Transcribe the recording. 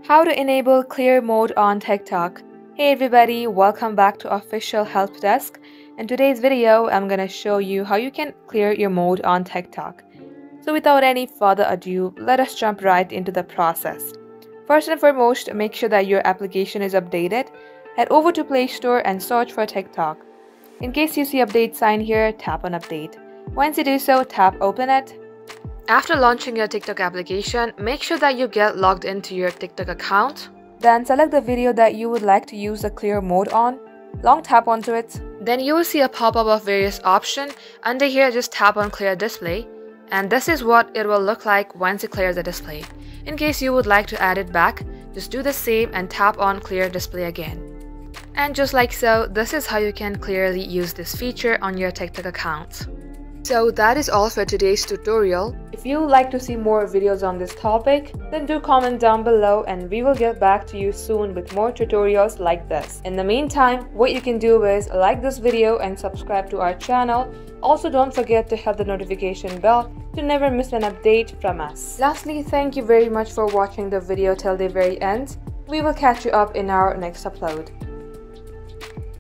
How to enable clear mode on TikTok. Hey everybody, welcome back to Official Help Desk. In today's video, I'm gonna show you how you can clear your mode on TikTok. So without any further ado, let us jump right into the process. First and foremost, make sure that your application is updated. Head over to Play Store and search for TikTok. In case you see update sign here, tap on update. Once you do so, tap open it. After launching your TikTok application, make sure that you get logged into your TikTok account. Then select the video that you would like to use the clear mode on. Long tap onto it. Then you will see a pop-up of various options. Under here, just tap on clear display. And this is what it will look like once you clear the display. In case you would like to add it back, just do the same and tap on clear display again. And just like so, this is how you can clearly use this feature on your TikTok account. So that is all for today's tutorial. If you would like to see more videos on this topic, then do comment down below and we will get back to you soon with more tutorials like this. In the meantime, what you can do is like this video and subscribe to our channel. Also, don't forget to hit the notification bell to never miss an update from us. Lastly, thank you very much for watching the video till the very end. We will catch you up in our next upload.